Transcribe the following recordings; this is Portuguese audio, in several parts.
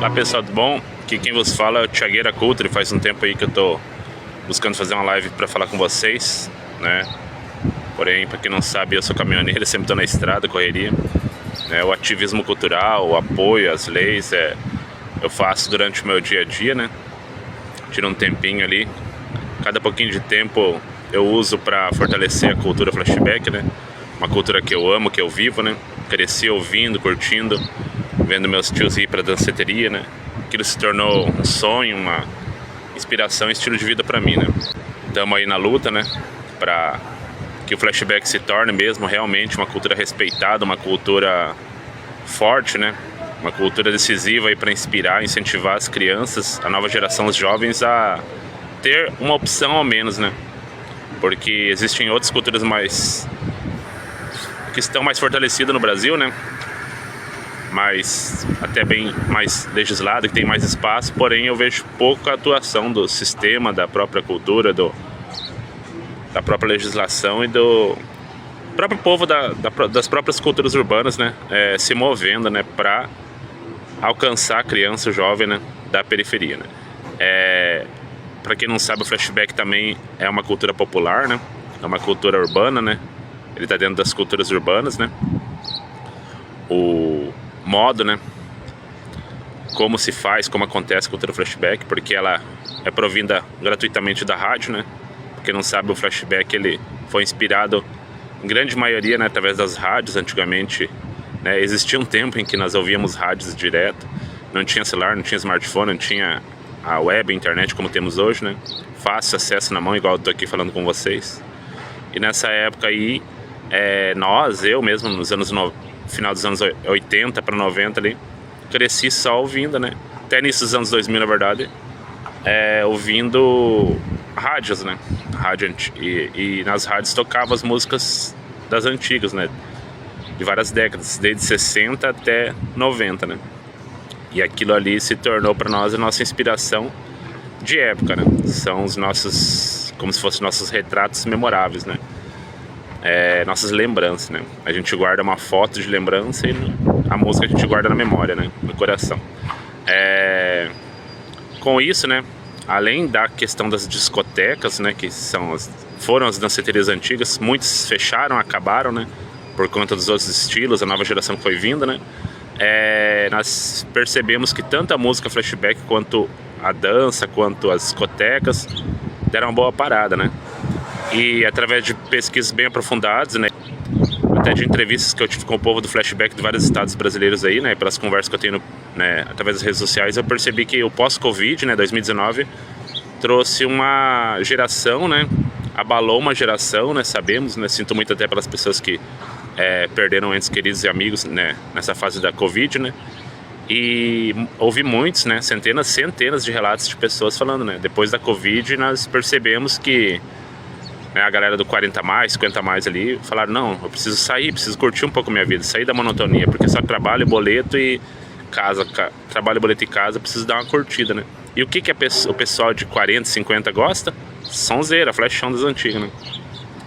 Olá pessoal, tudo bom? Aqui quem vos fala é o Thiagueira Culture. Faz um tempo aí que eu tô buscando fazer uma live para falar com vocês, né? Porém, para quem não sabe, eu sou caminhoneiro, sempre tô na estrada, correria, né? O ativismo cultural, o apoio às leis, eu faço durante o meu dia a dia, né? Tiro um tempinho ali, cada pouquinho de tempo eu uso para fortalecer a cultura flashback, né? Uma cultura que eu amo, que eu vivo, né? Cresci ouvindo, curtindo, vendo meus tios ir pra danceteria, né? Aquilo se tornou um sonho, uma inspiração, estilo de vida pra mim, né? Estamos aí na luta, né? Pra que o flashback se torne mesmo realmente uma cultura respeitada, uma cultura forte, né? Uma cultura decisiva aí para inspirar, incentivar as crianças, a nova geração, os jovens a ter uma opção ao menos, né? Porque existem outras culturas que estão mais fortalecidas no Brasil, né? Mas até bem mais legislado, que tem mais espaço, porém eu vejo pouca atuação do sistema, da própria cultura, da própria legislação e do próprio povo das próprias culturas urbanas, né? Se movendo, né? Para alcançar a criança, o jovem, né? Da periferia, né? Para quem não sabe, o flashback também é uma cultura popular, né? É uma cultura urbana, né? Ele está dentro das culturas urbanas, né? O modo, né? Como se faz, como acontece a cultura flashback, porque ela é provinda gratuitamente da rádio, né? Pra quem não sabe, o flashback ele foi inspirado em grande maioria, né, através das rádios. Antigamente, né, existia um tempo em que nós ouvíamos rádios direto, não tinha celular, não tinha smartphone, não tinha a web, a internet como temos hoje, né? Fácil acesso na mão, igual eu tô aqui falando com vocês. E nessa época aí, eu mesmo, final dos anos 80 para 90 ali, cresci só ouvindo, né? Até início dos anos 2000, na verdade, ouvindo rádios, né? E nas rádios tocava as músicas das antigas, né? De várias décadas, desde 60 até 90, né? E aquilo ali se tornou para nós a nossa inspiração de época, né? São os nossos, como se fossem nossos retratos memoráveis, né? Nossas lembranças, né? A gente guarda uma foto de lembrança e a música a gente guarda na memória, né? No coração. Com isso, né? Além da questão das discotecas, né? Que foram as danceterias antigas, muitas fecharam, acabaram, né? Por conta dos outros estilos, a nova geração que foi vindo, né? Nós percebemos que tanto a música flashback quanto a dança, quanto as discotecas deram uma boa parada, né? E através de pesquisas bem aprofundadas, né, até de entrevistas que eu tive com o povo do flashback de vários estados brasileiros aí, né, pelas conversas que eu tenho, né, através das redes sociais, eu percebi que o pós-Covid, né, 2019, trouxe uma geração, né, abalou uma geração, né, sabemos, né, sinto muito até pelas pessoas que perderam entes queridos e amigos, né, nessa fase da Covid, né, e ouvi muitos, né, centenas de relatos de pessoas falando, né, depois da Covid nós percebemos que a galera do 40 mais, 50 mais ali falaram, não, eu preciso sair, preciso curtir um pouco a minha vida, sair da monotonia, porque só trabalho, boleto e casa, trabalho, boleto e casa, preciso dar uma curtida, né? E o que o pessoal de 40, 50 gosta? Sonzeira, flashão das antigas, né?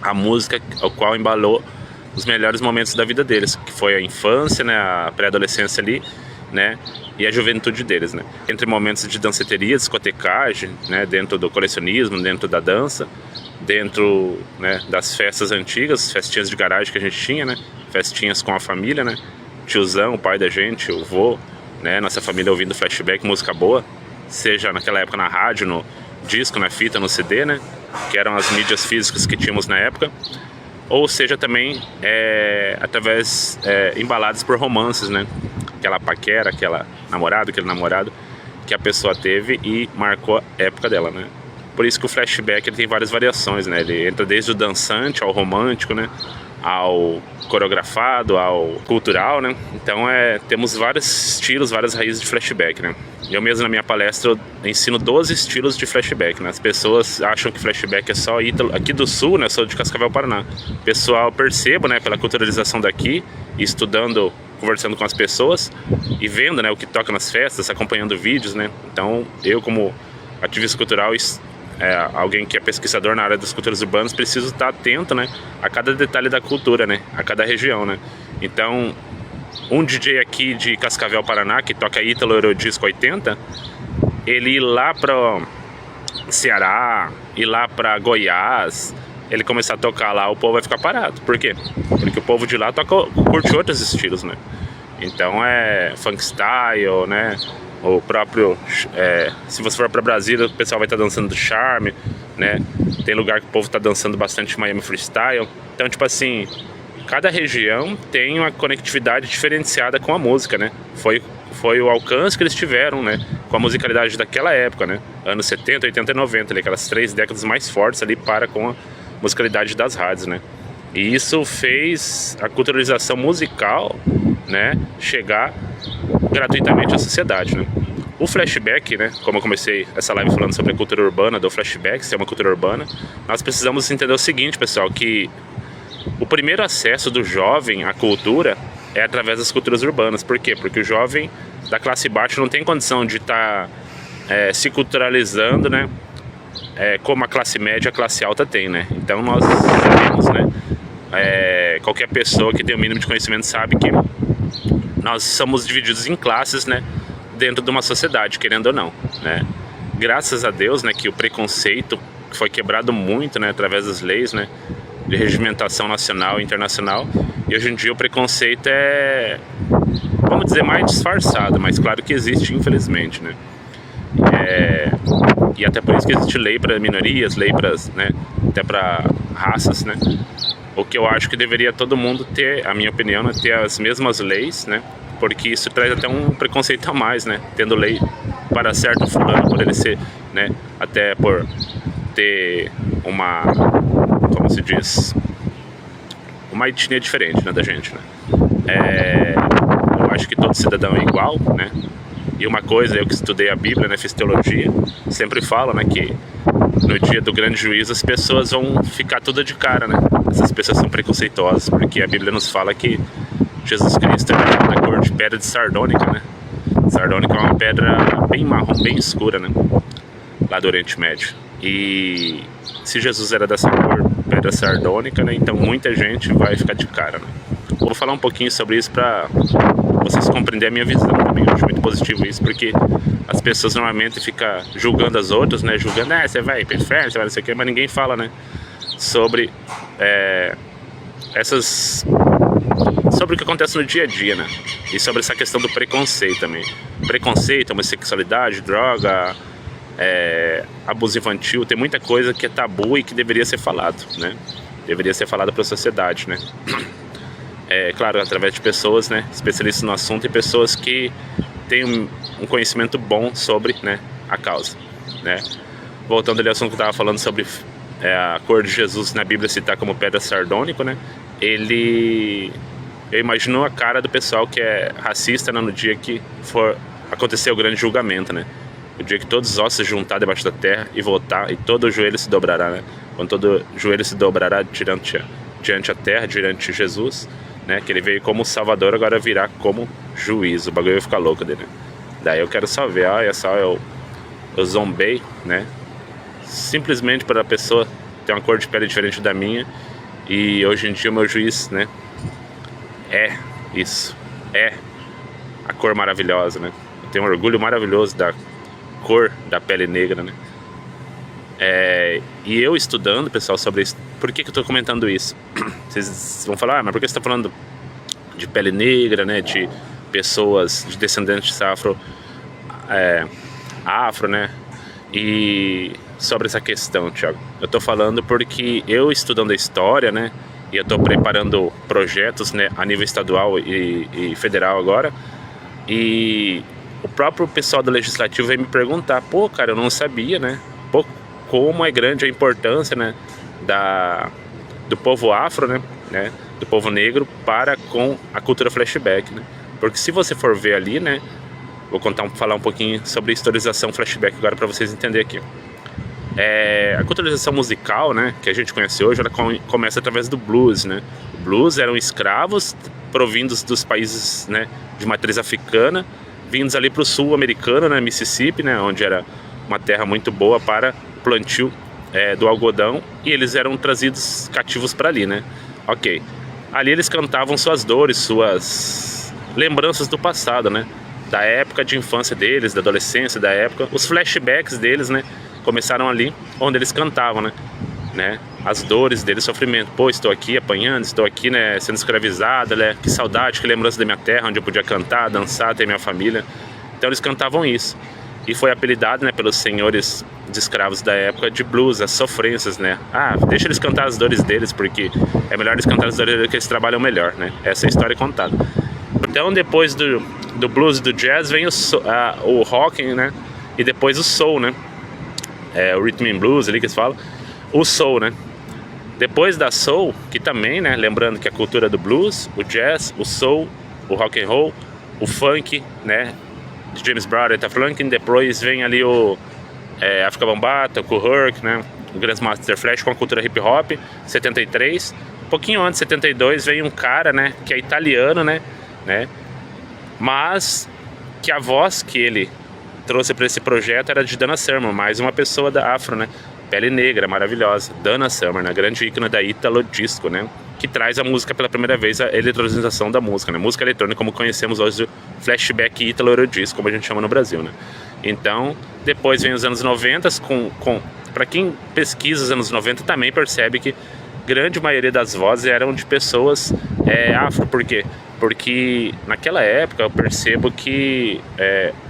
A música o qual embalou os melhores momentos da vida deles, que foi a infância, né, a pré-adolescência ali, né, e a juventude deles, né? Entre momentos de danceteria, discotecagem, né, dentro do colecionismo, dentro da dança, dentro, né, das festas antigas, festinhas de garagem que a gente tinha, né? Festinhas com a família, né? Tiozão, o pai da gente, o vô, né? Nossa família ouvindo flashback, música boa, seja naquela época na rádio, no disco, na fita, no CD, né? Que eram as mídias físicas que tínhamos na época, ou seja também através embalados por romances, né? Aquela paquera, aquela namorada, aquele namorado que a pessoa teve e marcou a época dela, né? Por isso que o flashback ele tem várias variações, né? Ele entra desde o dançante ao romântico, né? Ao coreografado, ao cultural, né? Então temos vários estilos, várias raízes de flashback, né? Eu mesmo na minha palestra eu ensino 12 estilos de flashback, né? As pessoas acham que flashback é só ítalo. Aqui do sul, né? Eu sou de Cascavel, Paraná. Pessoal, percebo, né? Pela culturalização daqui, estudando, conversando com as pessoas e vendo, né? O que toca nas festas, acompanhando vídeos, né? Então eu como ativista cultural alguém que é pesquisador na área das culturas urbanas, preciso estar atento, né, a cada detalhe da cultura, né, a cada região, né. Então um DJ aqui de Cascavel, Paraná, que toca Ítalo Eurodisco 80, ele ir lá para Ceará, ir lá para Goiás, ele começar a tocar lá, o povo vai ficar parado. Por quê? Porque o povo de lá curte outros estilos, né? Então é funk style, né? O próprio, se você for para Brasília, o pessoal vai estar dançando Charme, né? Tem lugar que o povo está dançando bastante Miami Freestyle. Então, tipo assim, cada região tem uma conectividade diferenciada com a música, né? Foi o alcance que eles tiveram, né? Com a musicalidade daquela época, né? Anos 70, 80 e 90, ali, aquelas 3 décadas mais fortes ali com a musicalidade das rádios, né? E isso fez a culturalização musical, né, chegar gratuitamente à sociedade, né? O flashback, né, como eu comecei essa live falando sobre a cultura urbana, do flashback, se é uma cultura urbana, nós precisamos entender o seguinte, pessoal, que o primeiro acesso do jovem à cultura é através das culturas urbanas. Por quê? Porque o jovem da classe baixa não tem condição de estar se culturalizando, né, como a classe média e a classe alta tem, né? Então nós sabemos, né, qualquer pessoa que tem o mínimo de conhecimento sabe que nós somos divididos em classes, né, dentro de uma sociedade, querendo ou não, né? Graças a Deus, né, que o preconceito foi quebrado muito, né, através das leis, né, de regimentação nacional e internacional. E hoje em dia o preconceito vamos dizer, mais disfarçado, mas claro que existe, infelizmente, né? E até por isso que existe lei para minorias, lei para, né, até para raças, né? O que eu acho que deveria todo mundo ter, a minha opinião, é ter as mesmas leis, né? Porque isso traz até um preconceito a mais, né? Tendo lei para certo fulano, por ele ser, né? Até por ter como se diz, uma etnia diferente, né, da gente, né? Eu acho que todo cidadão é igual, né? E uma coisa, eu que estudei a Bíblia, né, fiz teologia, sempre falo, né, que no dia do grande juízo as pessoas vão ficar toda de cara, né? Essas pessoas são preconceituosas, porque a Bíblia nos fala que Jesus Cristo é da cor de pedra de sardônica, né? Sardônica é uma pedra bem marrom, bem escura, né? Lá do Oriente Médio. E se Jesus era dessa cor, pedra sardônica, né? Então muita gente vai ficar de cara, né? Vou falar um pouquinho sobre isso para vocês compreenderem a minha visão também. Eu acho muito positivo isso, porque as pessoas normalmente ficam julgando as outras, né? Julgando, você vai pro inferno, você vai não sei o que, mas ninguém fala, né? Sobre sobre o que acontece no dia a dia, né? E sobre essa questão do preconceito também. Preconceito, homossexualidade, droga, abuso infantil, tem muita coisa que é tabu e que deveria ser falado, né? Deveria ser falado para a sociedade, né? Claro, através de pessoas, né, especialistas no assunto e pessoas que têm um conhecimento bom sobre, né, a causa, né? Voltando ali ao assunto que eu estava falando sobre a cor de Jesus na Bíblia citar como pedra sardônica, né? Eu imagino a cara do pessoal que é racista, né, no dia que for acontecer o grande julgamento, né? O dia que todos os ossos se juntar debaixo da terra e voltar, e todo o joelho se dobrará, né? Quando todo joelho se dobrará diante a terra, diante de Jesus, né? Que ele veio como Salvador, agora virá como juiz. O bagulho vai ficar louco dele, né? Daí eu quero só ver, olha só, eu zombei, né? Simplesmente para a pessoa ter uma cor de pele diferente da minha. E hoje em dia o meu juiz, né, a cor maravilhosa, né? Eu tenho um orgulho maravilhoso da cor da pele negra, né? E eu estudando, pessoal, sobre isso. Por que eu estou comentando isso? Vocês vão falar, mas por que você está falando de pele negra, né? De pessoas, de descendentes afro, né? E sobre essa questão, Thiago, eu estou falando porque eu estudando a história, né? E eu estou preparando projetos, né, a nível estadual e federal agora. E o próprio pessoal do Legislativo veio me perguntar, pô, cara, eu não sabia, né? Pô, como é grande a importância, né, do povo afro, né, do povo negro para com a cultura flashback, né? Porque se você for ver ali, né, vou falar um pouquinho sobre a historização flashback agora para vocês entenderem aqui. A culturalização musical, né, que a gente conhece hoje, ela começa através do blues, né? O blues eram escravos provindos dos países, né, de matriz africana, vindos ali para o sul americano, né, Mississippi, né, onde era uma terra muito boa para plantio do algodão, e eles eram trazidos cativos para ali, né? Ok. Ali eles cantavam suas dores, suas lembranças do passado, né? Da época de infância deles, da adolescência, da época, os flashbacks deles, né? Começaram ali, onde eles cantavam, né? As dores deles, sofrimento. Pô, estou aqui apanhando, estou aqui, né, sendo escravizado, né? Que saudade, que lembrança da minha terra, onde eu podia cantar, dançar, ter minha família. Então eles cantavam isso. E foi apelidado, né, pelos senhores de escravos da época de blues, as sofrências, né? Ah, deixa eles cantar as dores deles, porque é melhor eles cantar as dores deles que eles trabalham melhor, né? Essa é a história contada. Então depois do blues e do jazz vem o rock, né? E depois o soul, né? O rhythm and blues ali que eles falam. O soul, né? Depois da soul, que também, né? Lembrando que a cultura do blues, o jazz, o soul, o rock and roll, o funk, né? De James Brown, Aretha Franklin. Depois vem ali o Afrika Bambaataa, o Kool Herc, né? O Grandmaster Flash com a cultura hip hop. 73. Um pouquinho antes, 72, vem um cara, né? Que é italiano, né? Mas que a voz que ele trouxe para esse projeto era de Dana Summer, mais uma pessoa da afro, né? Pele negra, maravilhosa. Dana Summer, né? Grande ícone da Italo Disco, né? Que traz a música pela primeira vez, a eletronização da música, né? Música eletrônica, como conhecemos hoje, o flashback Italo Eurodisco, como a gente chama no Brasil, né? Então, depois vem os anos 90, para quem pesquisa os anos 90 também percebe que grande maioria das vozes eram de pessoas afro. Por quê? Porque naquela época eu percebo que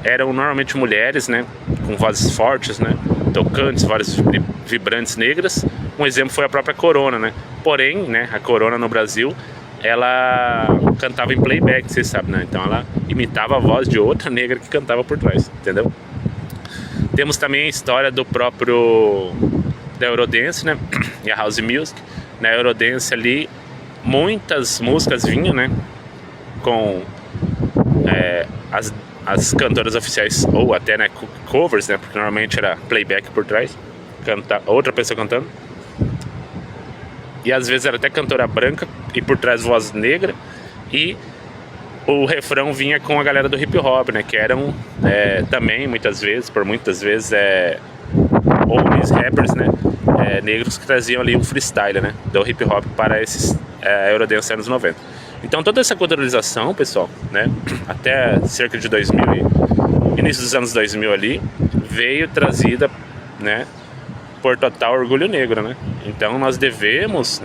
eram normalmente mulheres, né, com vozes fortes, né, tocantes, vozes vibrantes negras. Um exemplo foi a própria Corona, né? Porém, né, a Corona no Brasil, ela cantava em playback, vocês sabem, né? Então ela imitava a voz de outra negra que cantava por trás, entendeu? Temos também a história da Eurodance, né, e a House Music. Na Eurodance ali, muitas músicas vinham, né, com as cantoras oficiais, ou até, né, covers, né, porque normalmente era playback por trás, outra pessoa cantando. E às vezes era até cantora branca e por trás voz negra. E o refrão vinha com a galera do hip hop, né, que eram também muitas vezes homens rappers, né, negros que traziam ali um freestyle, né, do hip hop para esses Eurodance anos 90. Então toda essa culturalização, pessoal, né, até cerca de 2000, início dos anos 2000 ali, veio trazida, né, por total orgulho negro, né? Então nós devemos,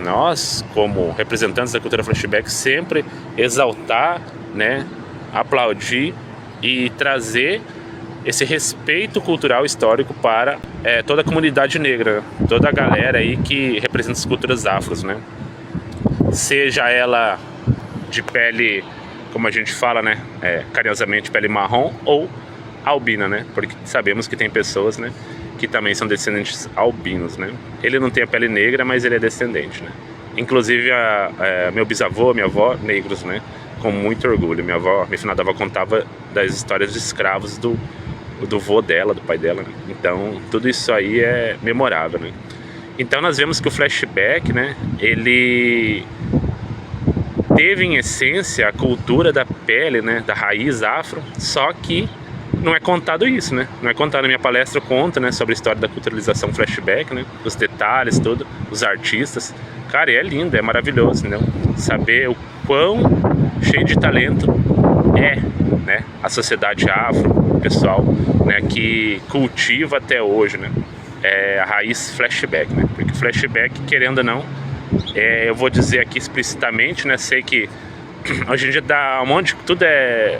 como representantes da cultura flashback, sempre exaltar, né, aplaudir e trazer esse respeito cultural histórico para toda a comunidade negra, toda a galera aí que representa as culturas afros, né? Seja ela de pele, como a gente fala, né, carinhosamente, pele marrom ou albina, né? Porque sabemos que tem pessoas, né, que também são descendentes albinos, né? Ele não tem a pele negra, mas ele é descendente, né? Inclusive meu bisavô, minha avó, negros, né? Com muito orgulho. Minha finada avó contava das histórias de escravos do vô dela, do pai dela, né? Então tudo isso aí é memorável, né? Então nós vemos que o flashback, né, ele teve em essência a cultura da pele, né, da raiz afro, só que não é contado isso, né? Não é contado. Na minha palestra eu conto, né, sobre a história da culturalização flashback, né? Os detalhes, tudo, os artistas. Cara, é lindo, é maravilhoso, entendeu? Saber o quão cheio de talento né, a sociedade afro, o pessoal, né, que cultiva até hoje, né, a raiz flashback, né? Porque flashback, querendo ou não, eu vou dizer aqui explicitamente, né? Sei que hoje em dia dá um monte de... Tudo é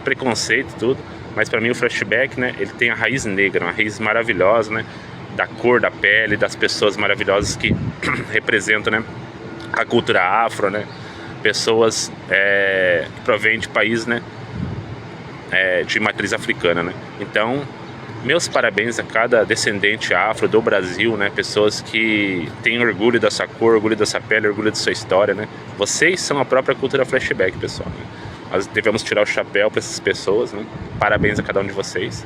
preconceito, tudo. Mas para mim o flashback, né, ele tem a raiz negra, uma raiz maravilhosa, né, da cor da pele, das pessoas maravilhosas que representam, né, a cultura afro, né, pessoas que provêm de país, né, de matriz africana, né. Então, meus parabéns a cada descendente afro do Brasil, né, pessoas que têm orgulho da sua cor, orgulho da sua pele, orgulho da sua história, né. Vocês são a própria cultura flashback, pessoal, né? Nós devemos tirar o chapéu para essas pessoas, né? Parabéns a cada um de vocês.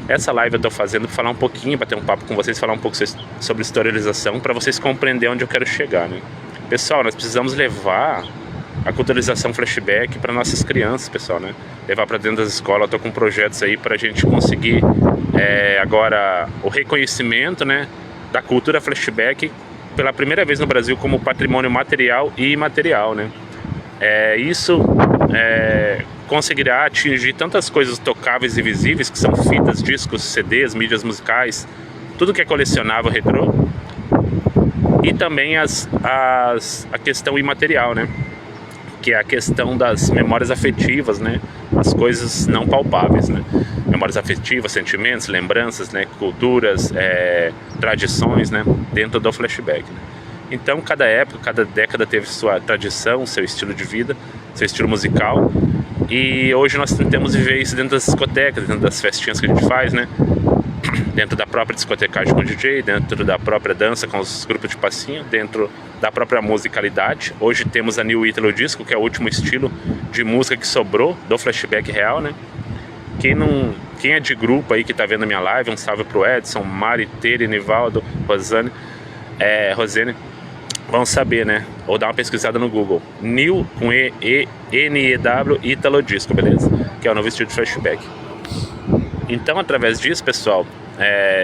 Essa live eu estou fazendo para falar um pouquinho, bater um papo com vocês, falar um pouco sobre historialização, para vocês compreenderem onde eu quero chegar, né? Pessoal, nós precisamos levar a culturalização flashback para nossas crianças, pessoal, né? Levar para dentro das escolas. Eu estou com projetos aí para a gente conseguir agora o reconhecimento, né, da cultura flashback pela primeira vez no Brasil como patrimônio material e imaterial, né? Isso conseguirá atingir tantas coisas tocáveis e visíveis, que são fitas, discos, CDs, mídias musicais, tudo que é colecionável retrô, e também a questão imaterial, né? Que é a questão das memórias afetivas, né? As coisas não palpáveis, né? Memórias afetivas, sentimentos, lembranças, né? Culturas, tradições, né? Dentro do flashback, né? Então, cada época, cada década teve sua tradição, seu estilo de vida, seu estilo musical. E hoje nós tentamos viver isso dentro das discotecas, dentro das festinhas que a gente faz, né? Dentro da própria discotecagem com o DJ, dentro da própria dança com os grupos de passinho, dentro da própria musicalidade. Hoje temos a New Italo Disco, que é o último estilo de música que sobrou do flashback real, né? Quem é de grupo aí que tá vendo a minha live, um salve pro Edson, Mari, Tere, Nivaldo, Rosane, vão saber, né? Ou dar uma pesquisada no Google. New com N-E-W Italo Disco, beleza? Que é o novo estilo de flashback. Então, através disso, pessoal,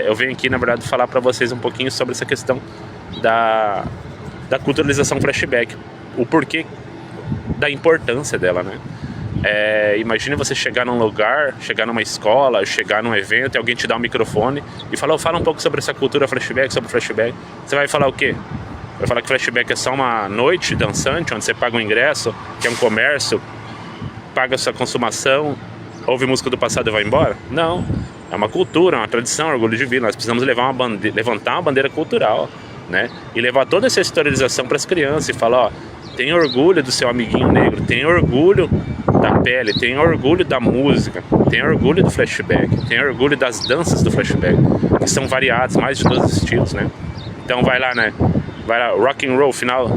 eu venho aqui, na verdade, falar para vocês um pouquinho sobre essa questão da culturalização flashback, o porquê da importância dela, né? Imagine você chegar num lugar, chegar numa escola, chegar num evento e alguém te dá um microfone e fala um pouco sobre essa cultura flashback, sobre o flashback. Você vai falar o quê? Vai falar que flashback é só uma noite dançante, onde você paga um ingresso, que é um comércio, paga a sua consumação, ouve música do passado e vai embora? Não, é uma cultura, uma tradição, um orgulho de vida. Nós precisamos levantar uma bandeira cultural, né? E levar toda essa historialização para as crianças e falar, ó, tenha orgulho do seu amiguinho negro, tenha orgulho da pele, tenha orgulho da música, tenha orgulho do flashback, tenha orgulho das danças do flashback, que são variadas, mais de 12 estilos, né? Então vai lá, né? Vai lá, rock and roll, final,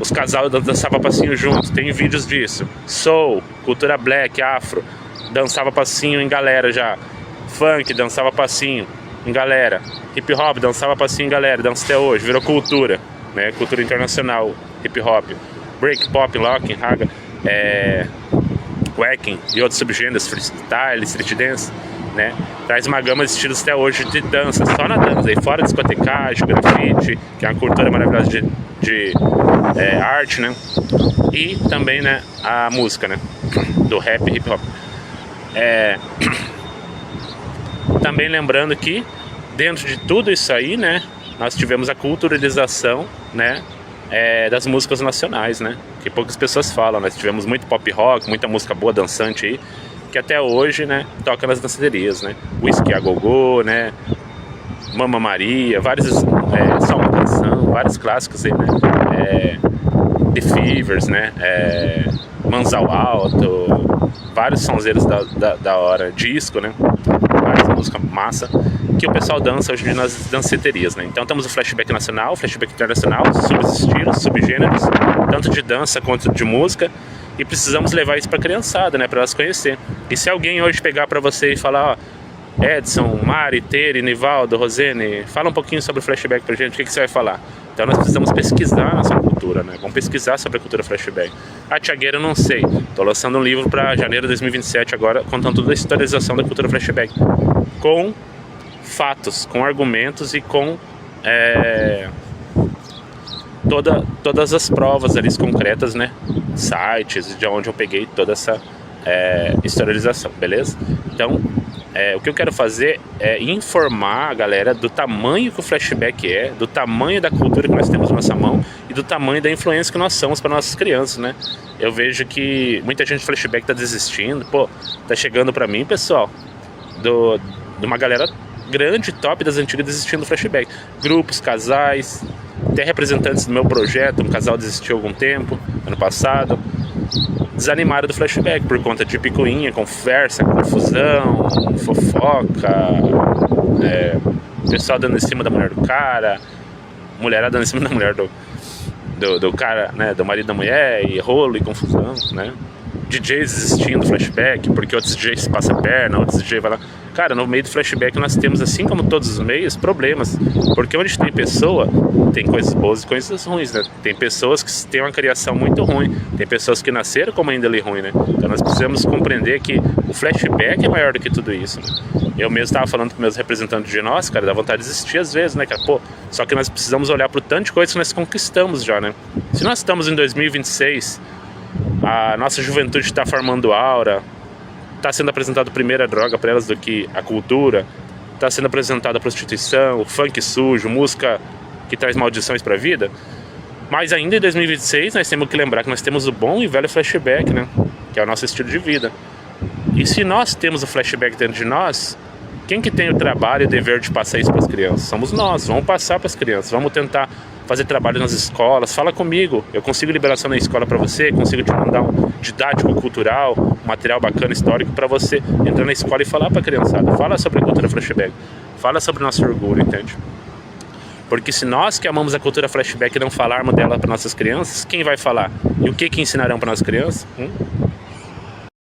os casais dançavam passinho juntos, tem vídeos disso. Soul, cultura black, afro, dançava passinho em galera já. Funk, dançava passinho em galera. Hip hop, dançava passinho em galera, dança até hoje, virou cultura, né? Cultura internacional, hip hop. Break, pop, locking, raga, wacking e outros subgêneros, freestyle, street dance, né? Traz uma gama de estilos até hoje de dança, só na dança, e fora discotecagem, grafite, que é uma cultura maravilhosa de arte, né? E também, né, a música, né? Do rap e hip hop. Também lembrando que dentro de tudo isso aí, né, nós tivemos a culturalização, né, das músicas nacionais, né, que poucas pessoas falam. Nós tivemos muito pop rock, muita música boa dançante aí, que até hoje, né, toca nas danceterias, né, Whisky a Gogô, né, Mama Maria, vários, Só uma Canção, vários clássicos aí, né, The Fevers, né, Mãos ao Alto, vários sonzeiros da hora, disco, né, várias músicas massa, que o pessoal dança hoje nas danceterias, né? Então temos o flashback nacional, o flashback internacional, subestilos, subgêneros, tanto de dança quanto de música, e precisamos levar isso para a criançada, né? Para elas conhecer. E se alguém hoje pegar para você e falar, ó, Edson, Mari, Tere, Nivaldo, Rosene, fala um pouquinho sobre o flashback pra gente, o que você vai falar? Então nós precisamos pesquisar nossa cultura, né? Vamos pesquisar sobre a cultura flashback. A Tiagueira eu não sei, tô lançando um livro para janeiro de 2027 agora, contando toda a historialização da cultura flashback, com fatos, com argumentos e com todas as provas ali concretas, né? Sites de onde eu peguei toda essa historialização, beleza? Então, o que eu quero fazer é informar a galera do tamanho que o flashback é, do tamanho da cultura que nós temos na nossa mão e do tamanho da influência que nós somos para nossas crianças, né? Eu vejo que muita gente do flashback tá desistindo, tá chegando para mim, pessoal, de uma galera grande, top das antigas desistindo do flashback. Grupos, casais, até representantes do meu projeto, um casal desistiu há algum tempo, ano passado, desanimaram do flashback por conta de picuinha, conversa, confusão, fofoca, pessoal dando em cima da mulher do cara, mulherada dando em cima da mulher do cara, né, do marido da mulher, e rolo e confusão, né? DJs desistindo do flashback porque outros DJs passam a perna, outros DJs vai lá. Cara, no meio do flashback nós temos, assim como todos os meios, problemas, porque onde tem pessoa, tem coisas boas e coisas ruins, né? Tem pessoas que têm uma criação muito ruim, tem pessoas que nasceram com uma índole ruim, né? Então nós precisamos compreender que o flashback é maior do que tudo isso, né? Eu mesmo estava falando com meus representantes de nós, cara, dá vontade de desistir às vezes, né, cara? Só que nós precisamos olhar para o tanto de coisas que nós conquistamos já, né? Se nós estamos em 2026 A nossa juventude está formando aura, está sendo apresentada primeiro a droga para elas do que a cultura, está sendo apresentada a prostituição, o funk sujo, música que traz maldições para a vida. Mas ainda em 2026 nós temos que lembrar que nós temos o bom e velho flashback, né? Que é o nosso estilo de vida. E se nós temos o flashback dentro de nós, quem que tem o trabalho e o dever de passar isso para as crianças? Somos nós, vamos passar para as crianças, vamos tentar fazer trabalho nas escolas. Fala comigo, eu consigo liberação na escola para você, consigo te mandar um didático cultural, um material bacana, histórico, para você entrar na escola e falar para a criançada. Fala sobre a cultura flashback, fala sobre o nosso orgulho, entende? Porque se nós que amamos a cultura flashback não falarmos dela para nossas crianças, quem vai falar? E o que ensinarão para nossas crianças?